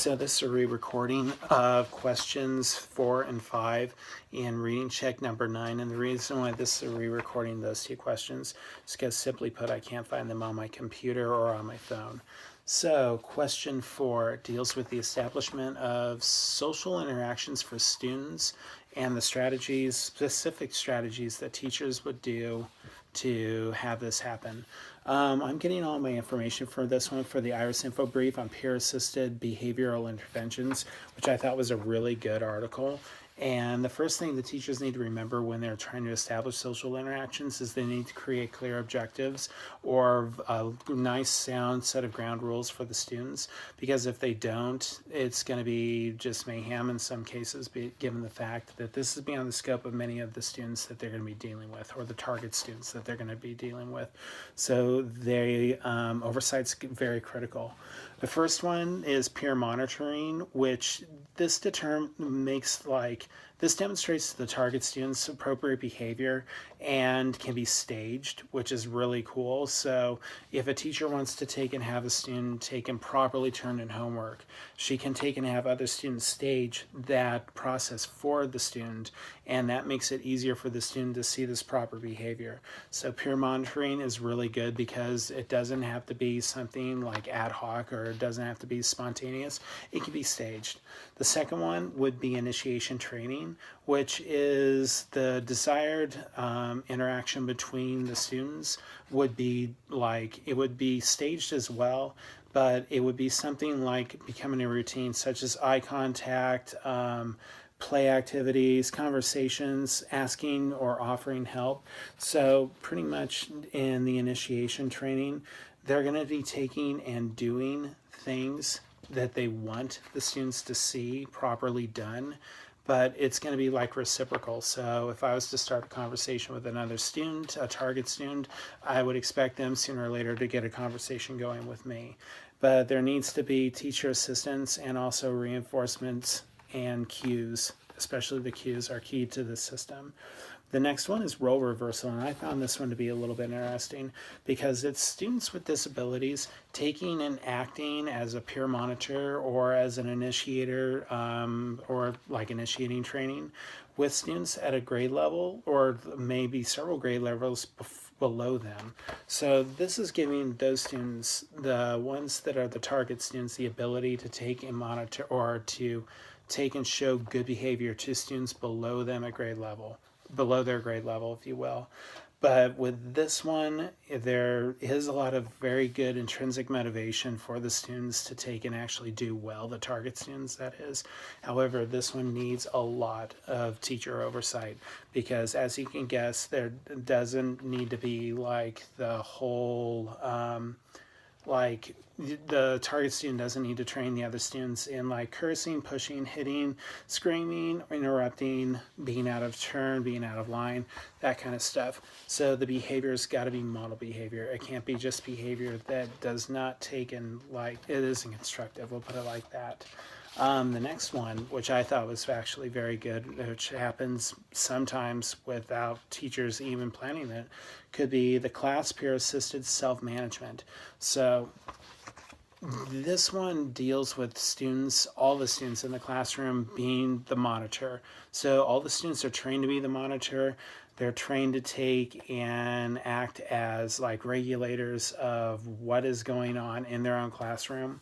So this is a re-recording of questions 4 and 5 in reading check number 9. And the reason why this is a re-recording those two questions is because, simply put, I can't find them on my computer or on my phone. So question 4 deals with the establishment of social interactions for students and the strategies, specific strategies that teachers would do to have this happen. I'm getting all my information for this one for the Iris Info Brief on peer-assisted behavioral interventions, which I thought was a really good article. And the first thing the teachers need to remember when they're trying to establish social interactions is they need to create clear objectives or a nice sound set of ground rules for the students, because if they don't, it's going to be just mayhem in some cases, given the fact that this is beyond the scope of many of the students that they're going to be dealing with, or the target students that they're going to be dealing with. So oversight's very critical. The first one is peer monitoring, which this demonstrates to the target students appropriate behavior and can be staged, which is really cool. So if a teacher wants to take and have a student take and properly turn in homework, she can take and have other students stage that process for the student, and that makes it easier for the student to see this proper behavior. So peer monitoring is really good because it doesn't have to be something like ad hoc, or it doesn't have to be spontaneous. It can be staged. The second one would be initiation training, which is the desired interaction between the students would be staged as well, but it would be something like becoming a routine, such as eye contact, play activities, conversations, asking or offering help. So pretty much in the initiation training, they're going to be taking and doing things that they want the students to see properly done, but it's going to be like reciprocal. So if I was to start a conversation with another student, a target student, I would expect them sooner or later to get a conversation going with me. But there needs to be teacher assistance and also reinforcements and cues. Especially the cues are key to the system. The next one is role reversal, and I found this one to be a little bit interesting because it's students with disabilities taking and acting as a peer monitor or as an initiator, or like initiating training with students at a grade level or maybe several grade levels below them. So this is giving those students, the ones that are the target students, the ability to take and monitor, or to take and show good behavior to students below them at grade level, below their grade level, if you will. But with this one, there is a lot of very good intrinsic motivation for the students to take and actually do well, the target students, that is. However, this one needs a lot of teacher oversight because, as you can guess, there doesn't need to be like the whole the target student doesn't need to train the other students in like cursing, pushing, hitting, screaming, interrupting, being out of turn, being out of line, that kind of stuff. So the behavior's got to be model behavior. It can't be just behavior that does not take in, like, it isn't constructive, we'll put it like that. The next one, which I thought was actually very good, which happens sometimes without teachers even planning it, could be the class peer-assisted self-management. So this one deals with students, all the students in the classroom being the monitor. So all the students are trained to be the monitor. They're trained to take and act as like regulators of what is going on in their own classroom.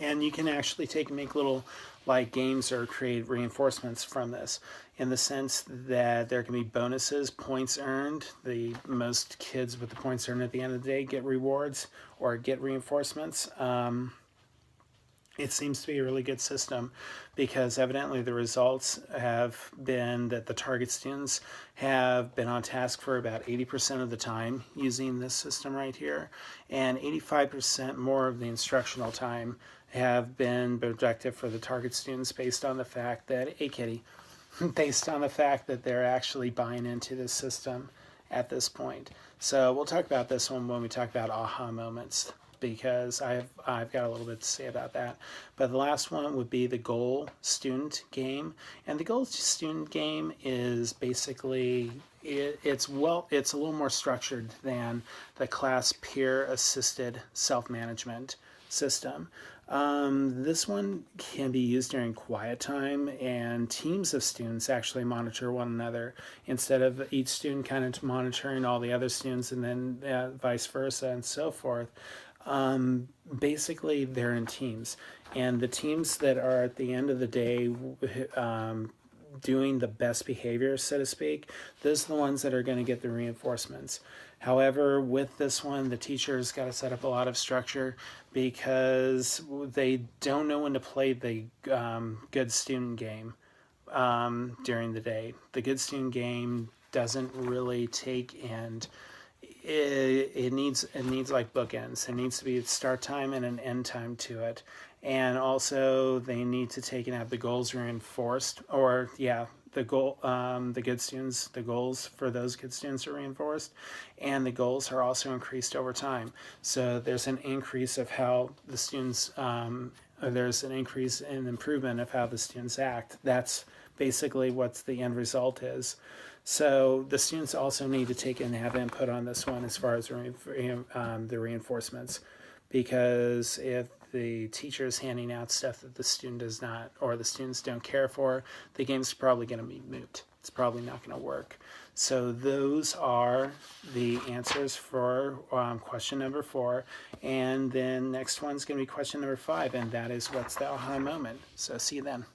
And you can actually take and make little like games or create reinforcements from this, in the sense that there can be bonuses, points earned. The most kids with the points earned at the end of the day get rewards or get reinforcements. It seems to be a really good system because evidently the results have been that the target students have been on task for about 80% of the time using this system right here, and 85% more of the instructional time have been productive for the target students based on the fact that, hey kitty, based on the fact that they're actually buying into this system at this point. So we'll talk about this one when we talk about aha moments, because I've got a little bit to say about that. But the last one would be the goal student game. And the goal student game is basically, it's a little more structured than the class peer assisted self-management system. This one can be used during quiet time, and teams of students actually monitor one another instead of each student kind of monitoring all the other students and then vice versa and so forth. Basically, they're in teams, and the teams that are at the end of the day doing the best behavior, so to speak, those are the ones that are going to get the reinforcements. However, with this one, the teacher's got to set up a lot of structure because they don't know when to play the good student game during the day. The good student game doesn't really take and it needs like bookends. It needs to be a start time and an end time to it, and also they need to take and have the goals reinforced, or the goal, the good students, the goals for those good students are reinforced, and the goals are also increased over time. So there's an increase of how the students, there's an increase in improvement of how the students act. That's basically what the end result is. So the students also need to take and have input on this one as far as the reinforcements, because if the teacher is handing out stuff that the student does not, or the students don't care for, the game's probably going to be moot. It's probably not going to work. So those are the answers for question number 4. And then next one's going to be question number 5, and that is, what's the aha moment? So see you then.